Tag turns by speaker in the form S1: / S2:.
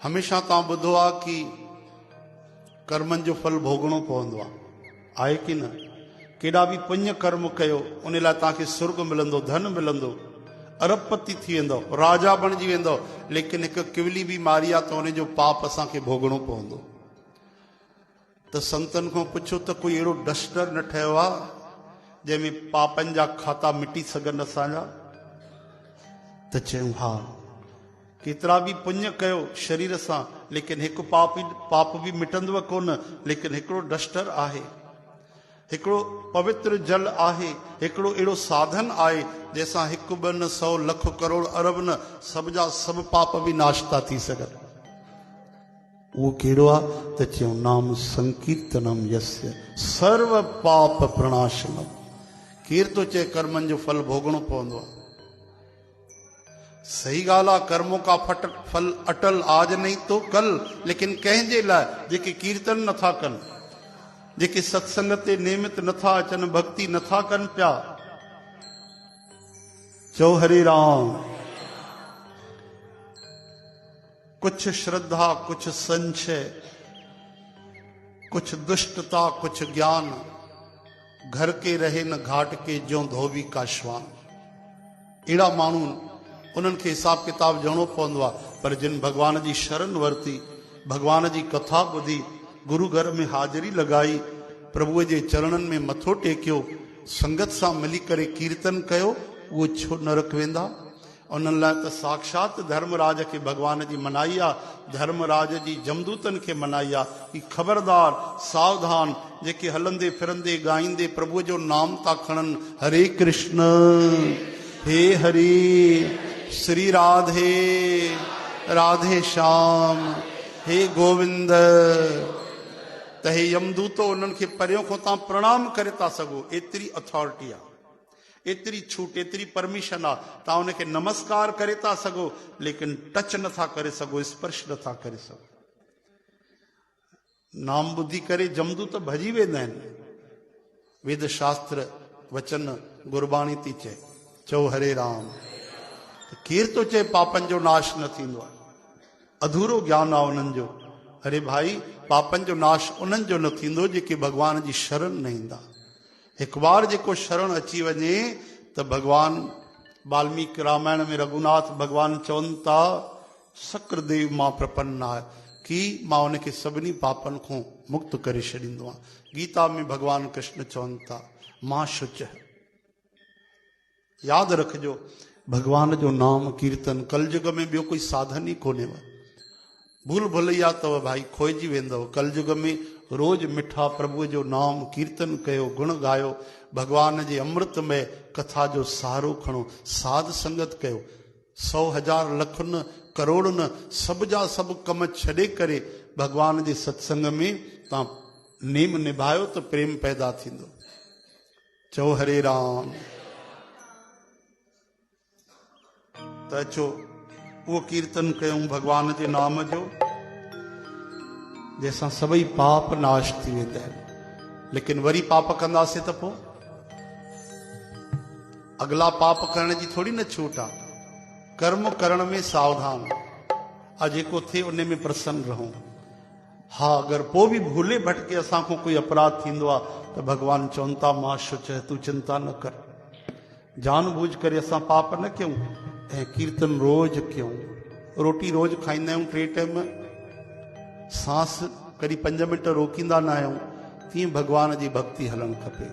S1: हमेशा तव्हां ॿुधो आहे कि कर्मनि जो फल भोगणो पवंदो आहे कि न। केॾा बि पुण्य कर्म कयो उन लाइ तव्हांखे सुर्ग मिलंदो, धन मिलंदो, अरबपति थी वेंदो, राजा बणिजी वेंदो, लेकिन हिकु किवली बीमारी आहे त उन जो पाप असांखे भोगणो पवंदो। त संतनि खां पुछो त कोई अहिड़ो डस्टर न ठहियो आहे जंहिंमें पापनि जा खाता मिटी सघनि असांजा? त चयूं हा, केतिरा बि पुण्य कयो शरीर सां, लेकिन हिकु पाप बि मिटंदव कोन, लेकिन हिकिड़ो डस्टर आहे, हिकिड़ो पवित्र जल आहे, हिकिड़ो अहिड़ो साधन आहे जंहिंसां हिकु ॿ न 100 लख करोड़ अरब न सभ जा सभु पाप बि नाश था थी सघनि। उहो कहिड़ो आहे? त चयूं नाम संकीर्तनम यस्य सर्व पाप प्रणाशनम। केरु थो चए कर्मनि जो फल भोगणो पवंदो आहे? सही ॻाल्हि आहे, कर्मों का फल अटल आज नहीं तो कल, लेकिन कंहिंजे लाइ जेके कीर्तन नथा कनि, जेके सत्संग ते नियमित नथा अचनि, भक्ति नथा कनि पिया। चओ हरे राम। कुछ श्रद्धा, कुछ संशय, कुछ दुष्टता, कुछ ज्ञान, घर के रहे न घाट के ज्यों धोबी का श्वान। अहिड़ा माण्हू उन्हनि खे हिसाब किताब ॾियणो पवंदो आहे। पर जिन भगवान जी शरण वरिती, भगवान जी कथा ॿुधी, गुरु घर में हाज़िरी लॻाई, प्रभुअ जे चरणनि में मथो टेकियो, संगत सां मिली करे कीर्तन कयो, उहो छो नरक वेंदा? उन्हनि लाइ त साक्षात धर्मराज खे भगवान जी मनाई आहे, धर्मराज जी जमदूतनि खे मनाई आहे कि ख़बरदार, सावधान, जेके हलंदे फिरंदे ॻाईंदे प्रभुअ जो नाम था खणनि, हरे कृष्ण हे हरे, श्री राधे राधे श्याम, हे गोविंद, त हे यमदूतो उन्हनि खे परियों खां तव्हां प्रणाम करे था सघो। एतिरी अथॉरिटी आहे, एतिरी छूट, एतिरी परमिशन आहे, तव्हां उनखे नमस्कार करे था सघो, लेकिन टच नथा करे सघो, स्पर्श नथा करे सघो। नाम ॿुधी करे जमदूत भॼी वेंदा आहिनि। वेद शास्त्र वचन गुरबाणी थी चए, चओ हरे राम। केरु थो चए पापनि जो नाश न थींदो आहे? अधूरो ज्ञान आहे उन्हनि जो। अरे भाई, पापनि जो नाश उन्हनि जो न थींदो जेके भगवान जी शरण न ईंदा। हिकु बार जेको शरण अची वञे त भगवान वाल्मीकि रामायण में रघुनाथ भगवान चवनि था, सक्र देव मां प्रपन्न आहे कि मां उनखे सभिनी पापनि खां मुक्त करे छॾींदो आहियां। गीता में भगवान कृष्ण चवनि था, मां शुच। यादि रखिजो, भगवान जो नाम कीर्तन कलयुग में ॿियो कोई साधन ई कोन्हे। भूल भुलैया अथव भाई, खोइजी वेंदव। कलयुग में रोज मिठा प्रभुअ जो नाम कीर्तन कयो, गुण ॻायो, भगवान जे अमृत में कथा जो सहारो खणो, साध संगत कयो। 100 हज़ार लख न करोड़ न सभ जा सभु कम छॾे करे भगवान जे सत्संग में तव्हां नेम निभायो त प्रेम पैदा थींदो। चओ हरे राम। त अचो उहो कीर्तन कयूं भगवान जे नाम जो, जंहिंसां सभई पाप नाश थी वेंदा आहिनि। लेकिन वरी पाप कंदासीं त पोइ अगला पाप करण जी थोड़ी न छूट आहे। कर्म करण में सावधान, आ जेको थिए उन में प्रसन्न रहूं। हा, अगरि पोइ बि भूले भटके असांखो कोई अपराध थींदो आहे त भगवान चवनि था, मां शुच, तूं चिंता न कर। जानबूझ करे असां पाप न कयूं ऐं कीर्तन रोज कयूं। रोटी रोज खाईंदा आहियूं 3 टाइम, सांस कॾहिं 5 मिंट रोकींदा न आहियूं। तीअं भगवान जी भक्ति हलणु खपे।